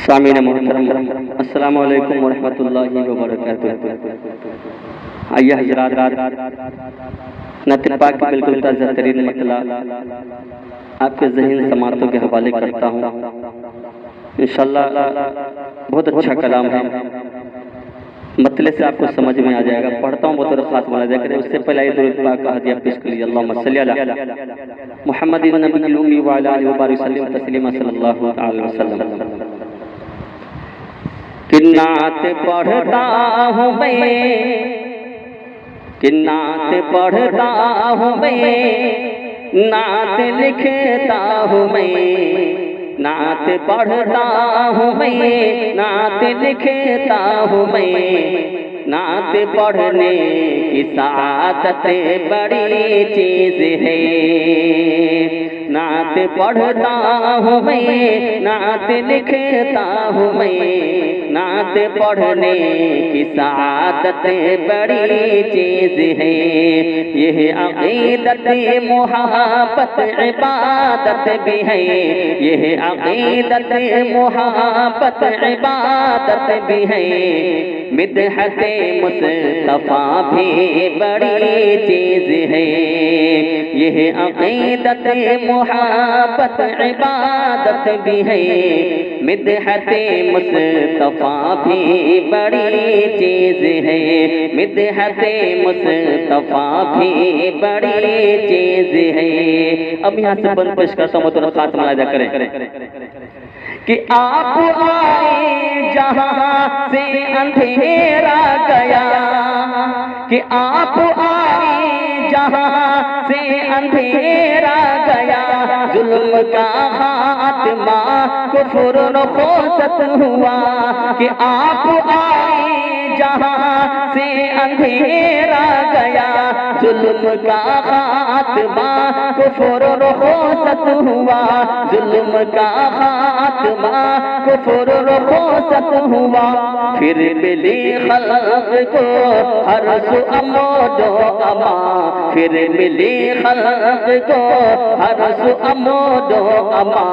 सामीन मोहतरम, अस्सलामु अलैकुम वरहमतुल्लाहि वबरकातुहू। आइए हज़रात, नत्थ पाक की बिल्कुल ताज़ा तरीन मतला आपके ज़हन समातों के हवाले करता हूँ। इंशाअल्लाह बहुत अच्छा कलाम है, मतले से आपको समझ में आ जाएगा। पढ़ता हूँ बहुत खास बना जाए करे। उससे पहले दुरूद पाक का हदिया पेश कर लीजिए। अल्लाहुम्मा सल्ली अला मुहम्मदिन नबिय्यिल उम्मी व अला आलिहि व बारिक वसल्लम तस्लीमा सल्लल्लाहु अलैहि वसल्लम। कि नात पढ़ता हूँ मैं, कि नात पढ़ता हूँ मैं, नात लिखता हूँ मैं, नात पढ़ता हूँ मैं, नात लिखता हूँ मैं। नात पढ़ने की सादत बड़ी चीज है। नात पढ़ता हूँ मैं, नात लिखता हूँ मैं। नात पढ़ने की सादत बड़ी चीज है। यह अक़ीदत मुहब्बत इबादत भी है। यह अक़ीदत मुहब्बत इबादत भी है। मिदहत मुस्तफ़ा भी बड़ी चीज है। यह अक़ीदत मुहब्बत इबादत भी है। मिदहत मुस्तफ़ा भी बड़ी चीज है। मिदहत मुस्तफ़ा भी बड़ी चीज है। अब यहाँ से बंद पेश करता हूँ तो खात्मा अदा करें कि आप आए जहाँ से अंधेरा गया, कि आप आए जहाँ से अंधेरा गया। जुल्म का खात्मा कुफ्र नुख़्सत हुआ। कि आप आए जहाँ से अंधेरा गया। जुल्म का खात्मा कुफ्र नुख़्सत हुआ। जुल्म का खात्मा कुफ्र नुख़्सत हुआ। फिर मिली खल्क़ को हर सू अमोदो अमा। फिर मिली खल्क़ को हर सू अमोदो अमा।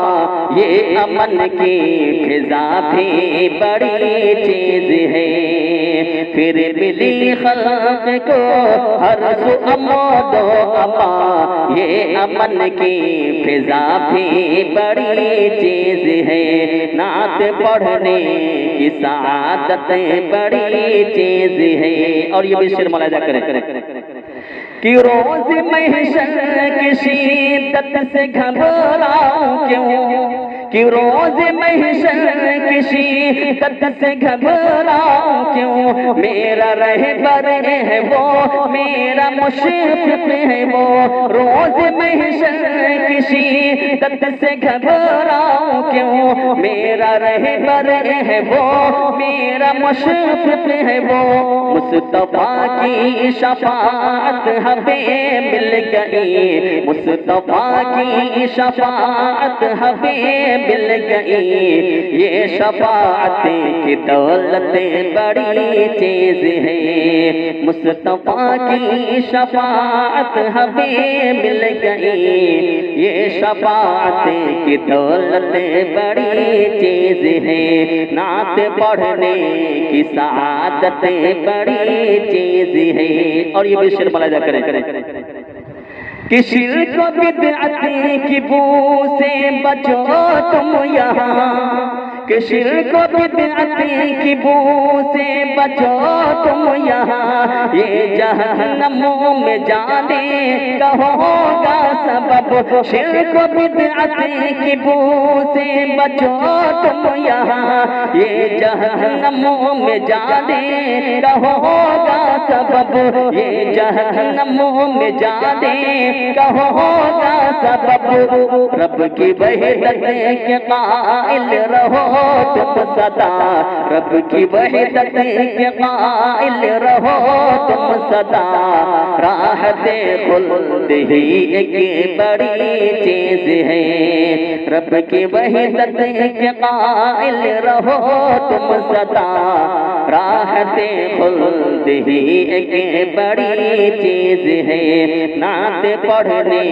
ये अमन की फिज़ा भी बड़ी चीज़ है। फिर मिली खल्क़ को हर सू अमोदो अमा। ये अमन की फिज़ा भी बड़ी चीज़ है। नात पढ़ने की सादत बड़ी चीज़ है। और ये भी शेर मुलाहिज़ा करें कि रोज़ महशर की शिद्दत से घबराऊं क्यों। कि रोज़ महशर की शिद्दत से घबराऊं क्यों। मेरा रहबर है वो, मेरा मुशफ़िक़ है वो। रोज़ महशर की शिद्दत से घबराऊं क्यों। मेरा रहबर है वो, मेरा मुशफ़िक़ है वो। मुस्तफ़ा की शफ़ाअत हमें मिल गई। मुस्तफ़ा की शफ़ाअत हमें मिल गई। ये शफ़ाअत की दौलत बड़ी चीज़ है। मुस्तफ़ा की शफ़ाअत हमें मिल गई। ये शफ़ाअत की दौलत बड़ी चीज़ है। नात पढ़ने की सादत बड़ी चीज़ है। और ये भी शेर मुलाहिज़ा करें कि शिर्क बिदअत की बू से बचो तुम यहाँ। कि शिर्क बिदअत की बू से बचो तुम यहाँ। ये जहन्नम में जाने का होगा सबब। शिर्क बिदअत की बू से बचो तुम यहाँ। ये जहन्नम में जाने का होगा सबब। ये जहन्नम में जाने का होगा सबब। रब की वहदत के कायल रहो तुम सदा। रब की वहदत के कायल रहो तुम सदा। राहते खुल्द ही एक बड़ी चीज़ है। रब की वहदत के कायल रहो तुम सदा। राहते खुल्द ही एक बड़ी चीज़ है। नात पढ़ने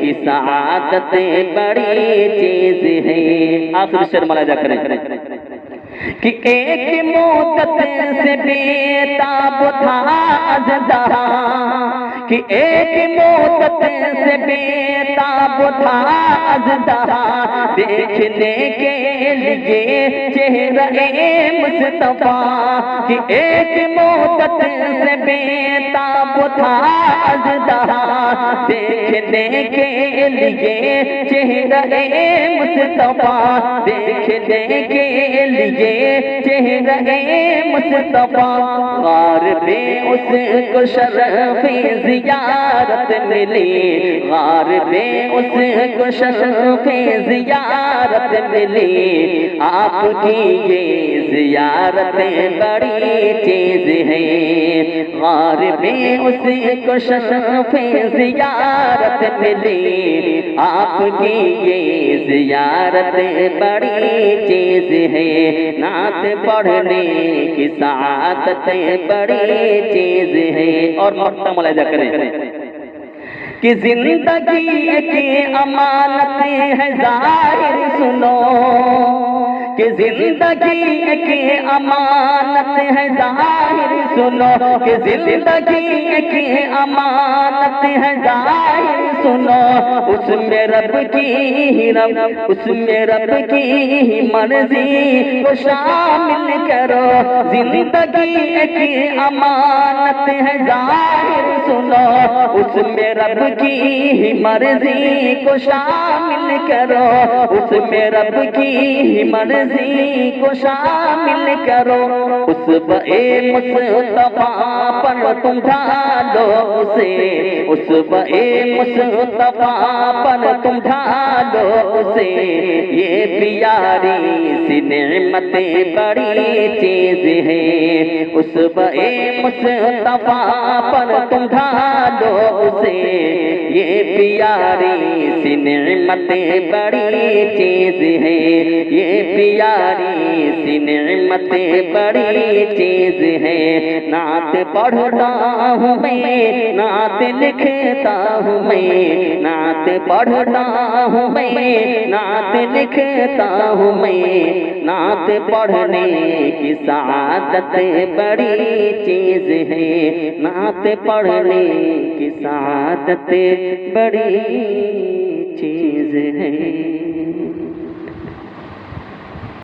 की सादत बड़ी चीज़ है। आखिर शेर मुलाहिज़ा करें कि एक मुद्दत से बेताब था अज़दा, कि एक मुद्दत से बेताब था अज़दा, देखने के लिए चेहरे मुस्तफा, कि एक मुद्दत से बेताब था अज़दा, देखने के लिए चेहरे मुस्तफा, देखने के लिए चेहरे मुस्तफा, गार पे उसको शरफ़े ज़ियारत मिली, गार पे उसको शरफ़े ज़ियारत मिली। आपकी ये ज़ियारतें बड़ी चीज़ है, गार पे उसको शरफ़े ज़ियारत मिली। आपकी ये ज़ियारतें बड़ी चीज़ है, नात पढ़ने की सादतें बड़ी चीज़ है। और मक्ता मुलाहिजा करें कि जिंदगी की अमानत है ज़ाहिर सुनो, कि जिंदगी की अमानत है ज़ाहिर सुनो, कि जिंदगी की अमानत है ज़ाहिर सुनो। उसमें रब की मर्जी को शामिल करो। जिंदगी की अमानत है ज़ाहिर सुनो, उसमें रब की मर्जी को शामिल करो, उसमें रब की मर्जी को शामिल करो। उस बए मुस्तफा पर तुम ढालो उसे, उस बए मुस्तफा पर तुम ढालो उसे। ये प्यारी सी नेमतें बड़ी चीज है, उस बए मुस्तफा पर तुम ढालो उसे। ये प्यारी सी नेमतें बड़ी चीज है, ये प्यारी सी नेमतें बड़ी चीज है। नात पढ़ता हूँ मैं, नात लिखता हूँ मैं, नात पढ़ता हूँ मैं, नात लिखता हूँ मैं। नात पढ़ने की सादत बड़ी चीज है, नात पढ़ने की सादत बड़ी चीज है।